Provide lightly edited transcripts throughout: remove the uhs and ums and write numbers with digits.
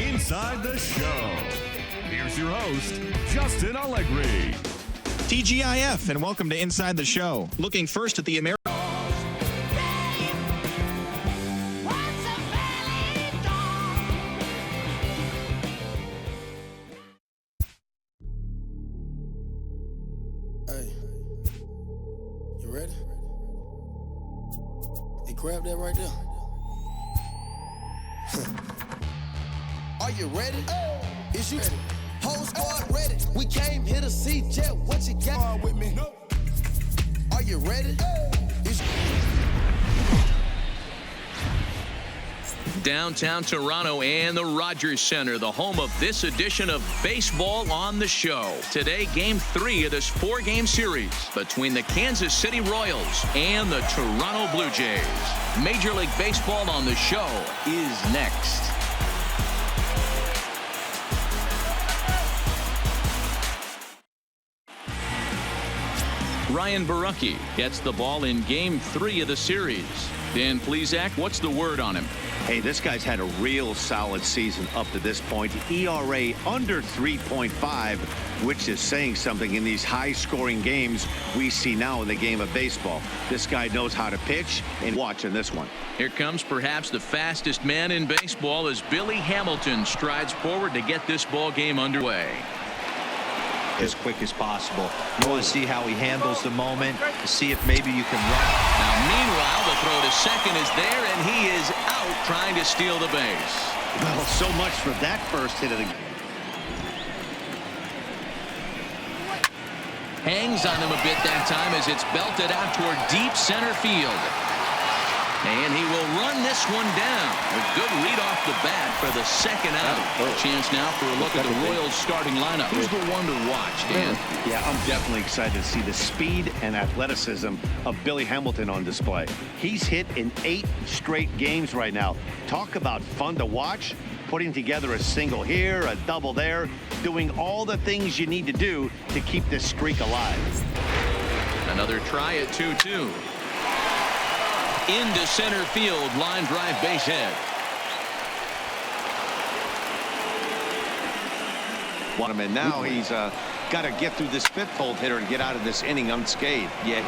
Inside the Show. Here's your host, Justin Allegri. TGIF, and welcome to Inside the Show. Looking first at the American. Hey, you ready? Hey, grab that right there. Are you ready? Is you ready? Whole squad ready. We came here to see Jet. What you got with me? No. Are you ready? Is Downtown Toronto and the Rogers Center, the home of this edition of Baseball on the Show. Today, Game 3 of this 4-game series between the Kansas City Royals and the Toronto Blue Jays. Major League Baseball on the Show is next. Ryan Borucki gets the ball in Game 3 of the series. Dan Plesac, what's the word on him? Hey, this guy's had a real solid season up to this point. ERA under 3.5, which is saying something in these high-scoring games we see now in the game of baseball. This guy knows how to pitch, and watching this one. Here comes perhaps the fastest man in baseball as Billy Hamilton strides forward to get this ball game underway. As quick as possible. You want to see how he handles the moment, to see if maybe you can run. Now, meanwhile, the throw to second is there, and he is out trying to steal the base. Well, so much for that first hit of the game. Hangs on him a bit that time as it's belted out toward deep center field. And he will run this one down. A good lead off the bat for the second out. Chance now for a look at the Royals starting lineup. Who's the one to watch, Dan? Yeah, I'm definitely excited to see the speed and athleticism of Billy Hamilton on display. He's hit in 8 straight games right now. Talk about fun to watch. Putting together a single here, a double there, doing all the things you need to do to keep this streak alive. Another try at 2-2. Into center field, line drive, base hit. And now he's got to get through this fifth hole hitter and get out of this inning unscathed. Yeah.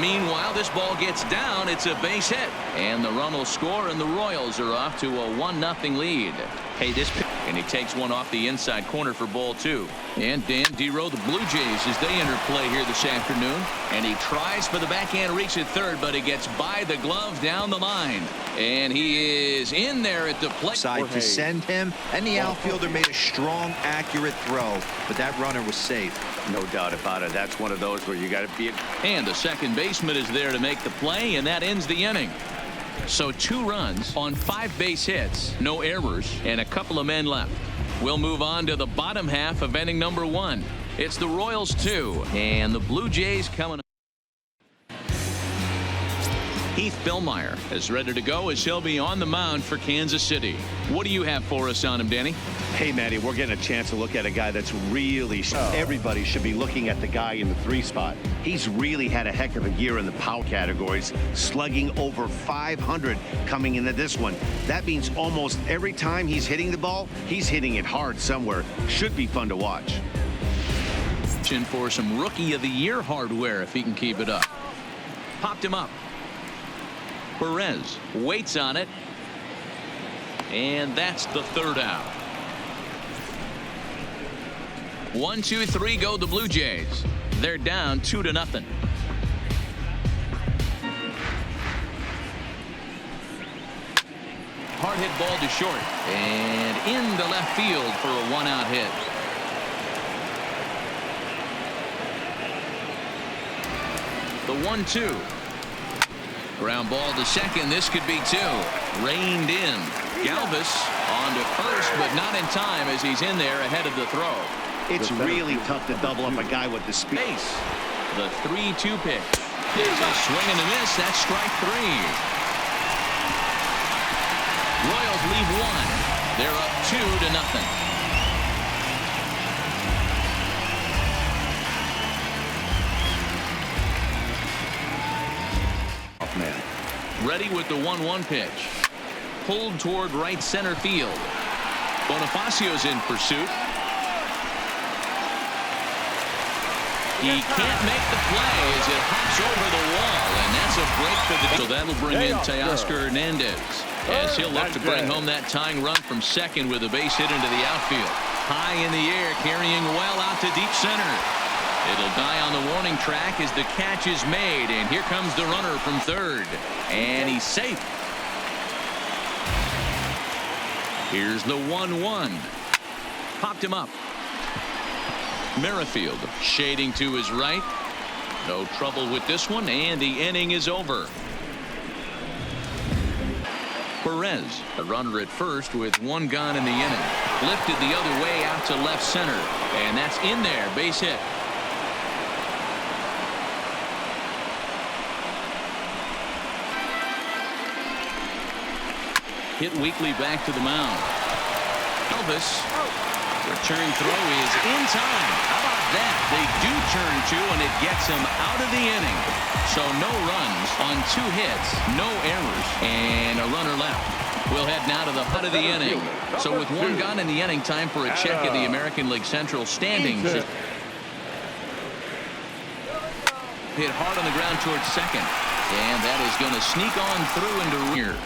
Meanwhile, this ball gets down. It's a base hit. And the run will score, and the Royals are off to a 1-0 lead. Hey, this pitch. And he takes one off the inside corner for ball 2. And Dan D-Row, the Blue Jays, as they enter play here this afternoon. And he tries for the backhand reach at third, but he gets by the glove down the line. And he is in there at the plate. Side to send him, and the outfielder made a strong, accurate throw, but that runner was safe. No doubt about it. That's one of those where you got to be. And the second baseman is there to make the play, and that ends the inning. So 2 runs on 5 base hits, no errors, and a couple of men left. We'll move on to the bottom half of inning number 1. It's the Royals 2, and the Blue Jays coming. Heath Billmeyer is ready to go as he'll be on the mound for Kansas City. What do you have for us on him, Danny? Hey, Matty, we're getting a chance to look at a guy that's really. Everybody should be looking at the guy in the 3 spot. He's really had a heck of a year in the power categories, slugging over 500 coming into this one. That means almost every time he's hitting the ball, he's hitting it hard somewhere. Should be fun to watch. In for some Rookie of the Year hardware if he can keep it up. Popped him up. Perez waits on it, and that's the 3rd out. 1, 2, 3 go the Blue Jays. They're down 2-0. Hard hit ball to short and into left field for a 1-out hit. The 1-2. Ground ball to second. This could be 2. Reined in. Galvis on to first, but not in time as he's in there ahead of the throw. It's really tough to double up a guy with the speed. Base. The 3-2 pitch. It's a swing and a miss. That's strike 3. Royals leave 1. They're up 2-0. Ready with the 1-1 pitch. Pulled toward right center field. Bonifacio's in pursuit. He can't make the play as it hops over the wall, and that's a break for the. So that'll bring in Teoscar Hernandez as he'll look to bring home that tying run from second with a base hit into the outfield. High in the air, carrying well out to deep center. It'll die on the warning track as the catch is made, and here comes the runner from third, and he's safe. Here's the 1-1. Popped him up. Merrifield shading to his right. No trouble with this one, and the inning is over. Perez, a runner at first with one gone in the inning. Lifted the other way out to left center, and that's in there, base hit. Hit weakly back to the mound. Elvis, return throw is in time. How about that? They do turn two, and it gets him out of the inning. So no runs on 2 hits, no errors, and a runner left. We'll head now to the head of the inning. So with one gone in the inning, time for a check of the American League Central standings. Hit hard on the ground towards second, and that is going to sneak on through into rear.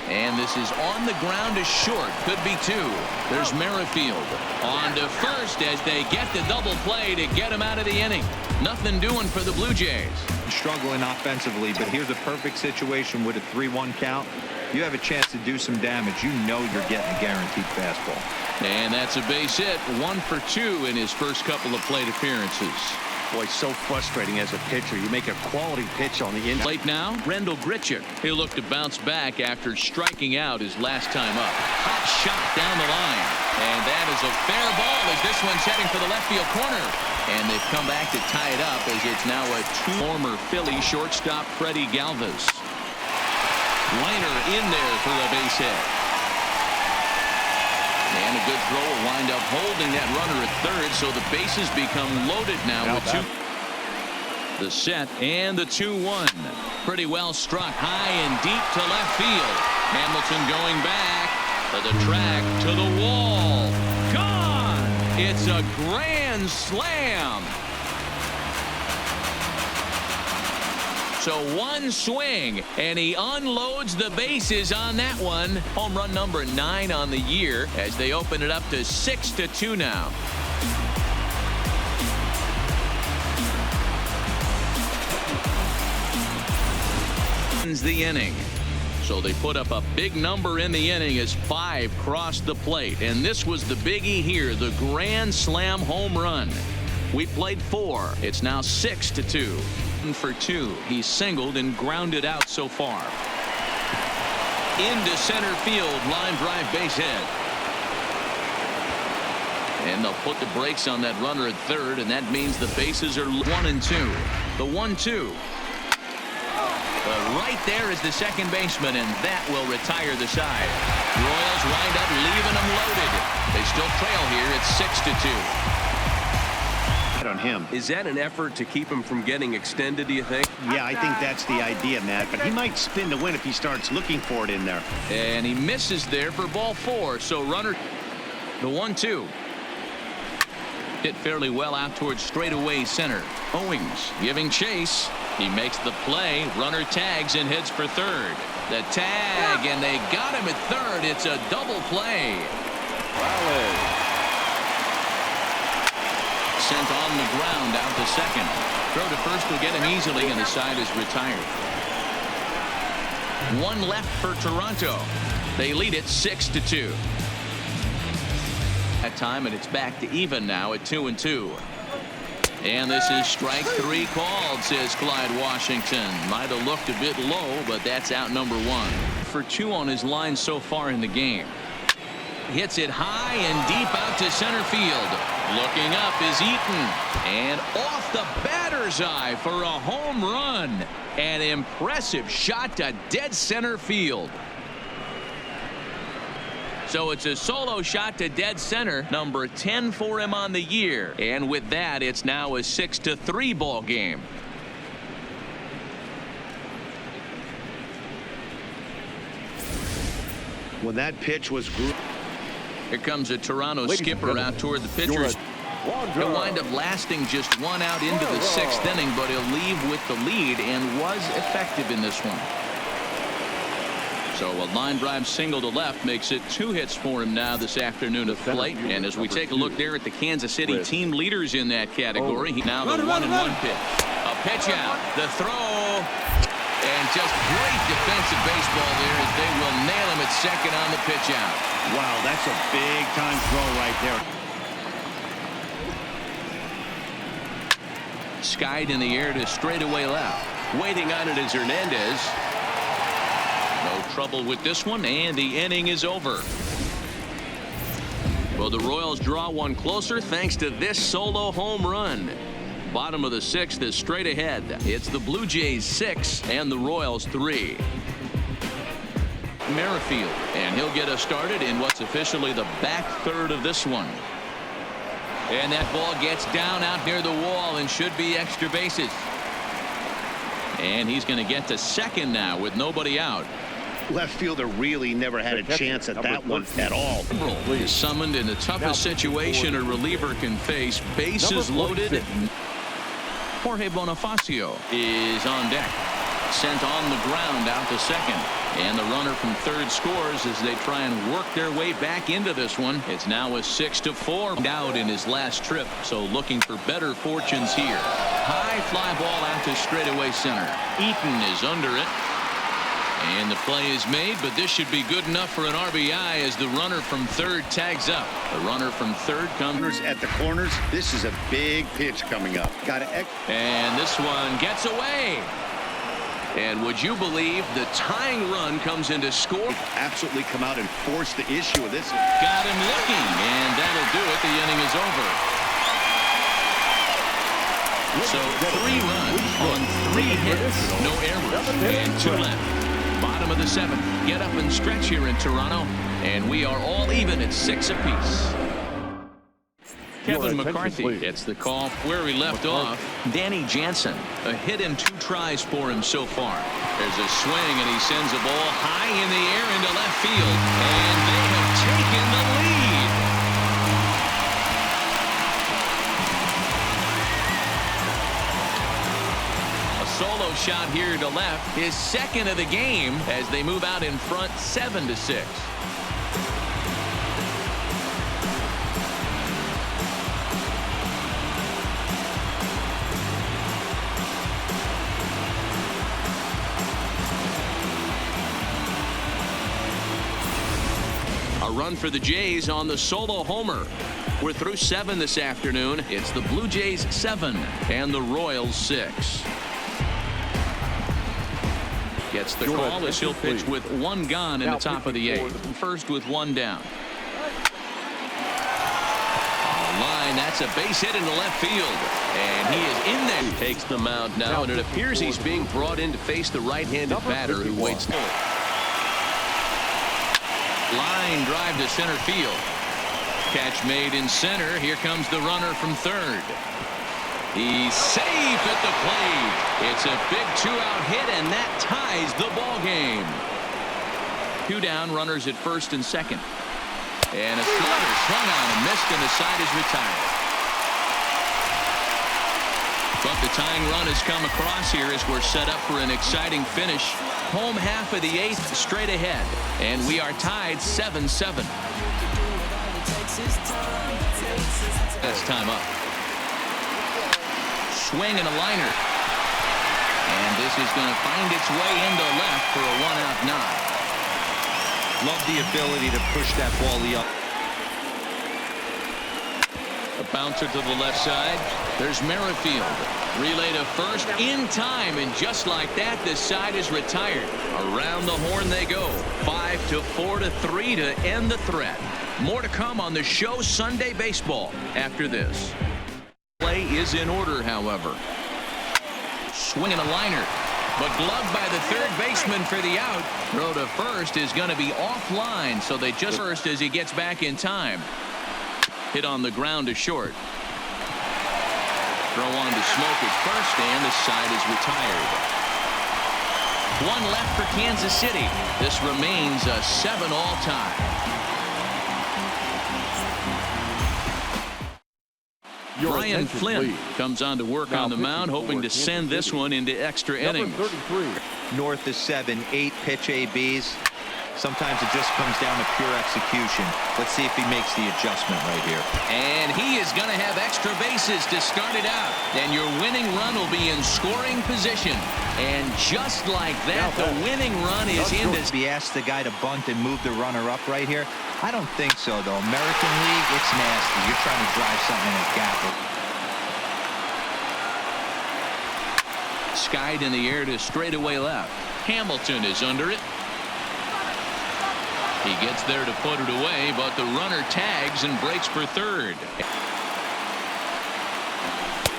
And this is on the ground is short. Could be 2. There's Merrifield on to first as they get the double play to get him out of the inning. Nothing doing for the Blue Jays. Struggling offensively, but here's a perfect situation with a 3-1 count. You have a chance to do some damage. You know you're getting a guaranteed fastball. And that's a base hit. 1 for 2 in his first couple of plate appearances. Boy, so frustrating as a pitcher. You make a quality pitch on the inside. Late now, Rendell Grichuk. He'll look to bounce back after striking out his last time up. Hot shot down the line. And that is a fair ball as this one's heading for the left field corner. And they've come back to tie it up as it's now a 2. Former Philly shortstop Freddie Galvis. Liner in there for a base hit. And a good throw will wind up holding that runner at third, so the bases become loaded now with 2. The set and the 2-1. Pretty well struck high and deep to left field. Hamilton going back to the track, to the wall. Gone! It's a grand slam. So one swing, and he unloads the bases on that one. Home run number 9 on the year as they open it up to 6-2 now. Ends the inning. So they put up a big number in the inning as 5 crossed the plate. And this was the biggie here, the grand slam home run. We played 4. It's now 6-2. For 2. He's singled and grounded out so far. Into center field, line drive base hit. And they'll put the brakes on that runner at third, and that means the bases are 1 and 2. The 1-2. But right there is the second baseman, and that will retire the side. Royals wind up leaving them loaded. They still trail here at 6-2. On him. Is that an effort to keep him from getting extended, do you think? Yeah, I think that's the idea, Matt, but he might spin to win if he starts looking for it in there. And he misses there for ball 4. So runner, the 1-2. Hit fairly well out towards straightaway center. Owings giving chase. He makes the play. Runner tags and heads for third. The tag, and they got him at third. It's a double play. Sent on the ground out to second. Throw to first will get him easily, and the side is retired. 1 left for Toronto. They lead it 6-2. That time, and it's back to even now at 2-2. And this is strike 3 called, says Clyde Washington. Might have looked a bit low, but that's out number 1. For 2 on his line so far in the game. Hits it high and deep out to center field. Looking up is Eaton. And off the batter's eye for a home run. An impressive shot to dead center field. So it's a solo shot to dead center, number 10 for him on the year. And with that, it's now a 6-3 ball game. When that pitch was Here comes a Toronto skipper out toward the pitchers. He'll wind up lasting just one out into the 6th inning, but he'll leave with the lead and was effective in this one. So a line drive single to left makes it 2 hits for him now this afternoon at the plate. And as we take a look there at the Kansas City team leaders in that category, now the 1-1 pitch. A pitch out, the throw, and just great defensive baseball there as they will nail him at second on the pitch out. wow, that's a big time throw right there. Skied in the air to straightaway left. Waiting on it is Hernandez. No trouble with this one, and the inning is over. Well, the Royals draw one closer thanks to this solo home run. Bottom of the 6th is straight ahead. It's the Blue Jays 6 and the Royals 3. Merrifield, and he'll get us started in what's officially the back third of this one. And that ball gets down out near the wall and should be extra bases. And he's going to get to second now with nobody out. Left fielder really never had a chance at that one at all. Is summoned in the toughest situation a reliever can face. Bases loaded. Jorge Bonifacio is on deck. Sent on the ground out to second. And the runner from third scores as they try and work their way back into this one. It's now a 6-4 out in his last trip. So looking for better fortunes here. High fly ball out to straightaway center. Eaton is under it. And the play is made, but this should be good enough for an RBI as the runner from third tags up. The runner from third comes At the corners, this is a big pitch coming up. and this one gets away. And would you believe the tying run comes into score? Absolutely come out and force the issue of this. Got him looking, and that'll do it. The inning is over. So 3 runs on 3 hits, no errors, and 2 left. Bottom of the 7th. Get up and stretch here in Toronto, and we are all even at 6 apiece. Kevin McCarthy gets the call where he left off. Danny Jansen, a hit in 2 tries for him so far. There's a swing, and he sends a ball high in the air into left field, and they have taken the lead. A solo shot here to left, his second of the game as they move out in front 7-6. A run for the Jays on the solo homer. We're through 7 this afternoon. It's the Blue Jays 7 and the Royals 6. Gets the call as he'll pitch with 1 gone in the top of the 8th. First with 1 down. On the line, that's a base hit into left field. And he is in there. He takes the mound now, and it appears he's being brought in to face the right-handed batter who waits. Line drive to center field. Catch made in center. Here comes the runner from third. He's safe at the plate. It's a big 2-out hit, and that ties the ball game. 2 down, runners at first and second. And a slider swung on and missed, and the side is retired. But the tying run has come across here as we're set up for an exciting finish. Home half of the 8th straight ahead, and we are tied 7-7. That's time up. Swing and a liner. And this is going to find its way into left for a 1-out nod. Love the ability to push that ball up. A bouncer to the left side. There's Merrifield. Relay to first in time, and just like that, this side is retired. Around the horn they go. 5-4-3 to end the threat. More to come on the show Sunday Baseball after this. Play is in order, however. Swinging a liner, but gloved by the third baseman for the out. Throw to first is going to be offline, so they just first as he gets back in time. Hit on the ground to short. Throw on to Smoke at first, and the side is retired. One left for Kansas City. This remains a 7-all tie. Brian Flynn comes on to work on the mound, hoping to send this one into extra innings. North is 7, 8 pitch ABs. Sometimes it just comes down to pure execution. Let's see if he makes the adjustment right here. And he is going to have extra bases to start it out. And your winning run will be in scoring position. And just like that, the winning run is in this. Be asked the guy to bunt and move the runner up right here. I don't think so, though. American League, it's nasty. You're trying to drive something in a gap. Skied in the air to straightaway left. Hamilton is under it. He gets there to put it away, but the runner tags and breaks for third.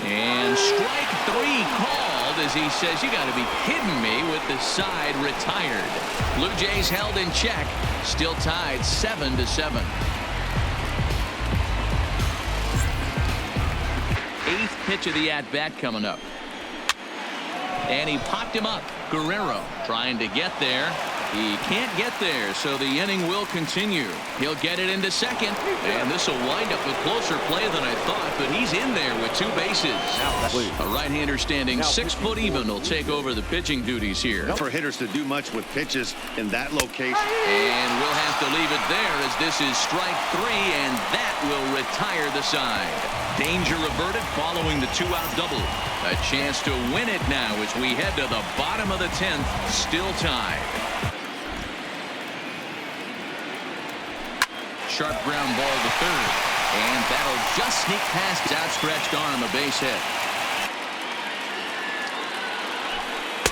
And strike 3 called as he says, you got to be kidding me, with the side retired. Blue Jays held in check, still tied 7-7. 8th pitch of the at-bat coming up. And he popped him up. Guerrero trying to get there. He can't get there, so the inning will continue. He'll get it into second, and this will wind up a closer play than I thought, but he's in there with 2 bases. A right-hander standing 6 foot even will take over the pitching duties here. For hitters to do much with pitches in that location. And we'll have to leave it there as this is strike 3, and that will retire the side. Danger averted following the 2-out double. A chance to win it now as we head to the bottom of the 10th, still tied. Sharp ground ball to third, and that'll just sneak past his outstretched arm, a base hit.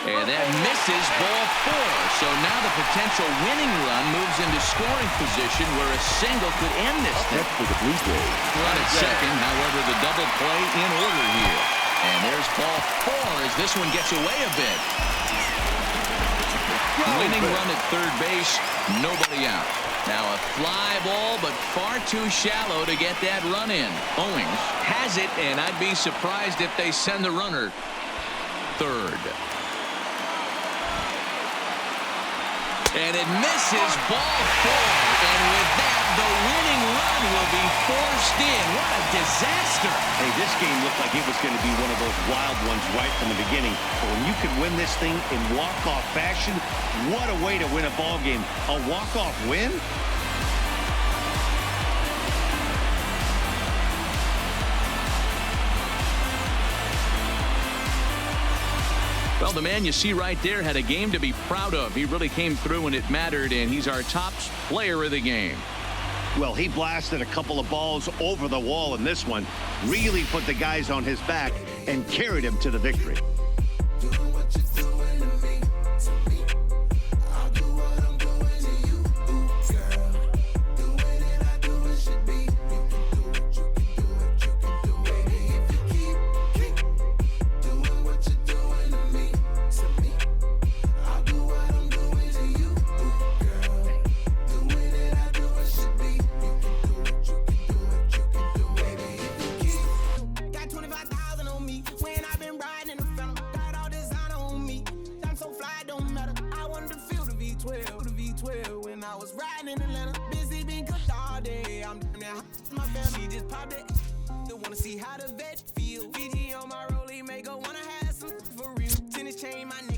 And that misses, ball 4. So now the potential winning run moves into scoring position where a single could end this thing. Run at second, however, the double play in order here. And there's ball 4 as this one gets away a bit. Winning run at third base, nobody out. Now a fly ball, but far too shallow to get that run in. Owings has it, and I'd be surprised if they send the runner third. And it misses, ball 4. And with that, the winning run will be forced in. What a disaster. Hey, this game looked like it was going to be one of those wild ones right from the beginning. But when you can win this thing in walk-off fashion, what a way to win a ball game. A walk-off win? Well, the man you see right there had a game to be proud of. He really came through when it mattered, and he's our top player of the game. Well, he blasted a couple of balls over the wall in this one, really put the guys on his back and carried him to the victory. See how the vet feel. VG on my rollie, make her wanna have some for real. Tennis chain, my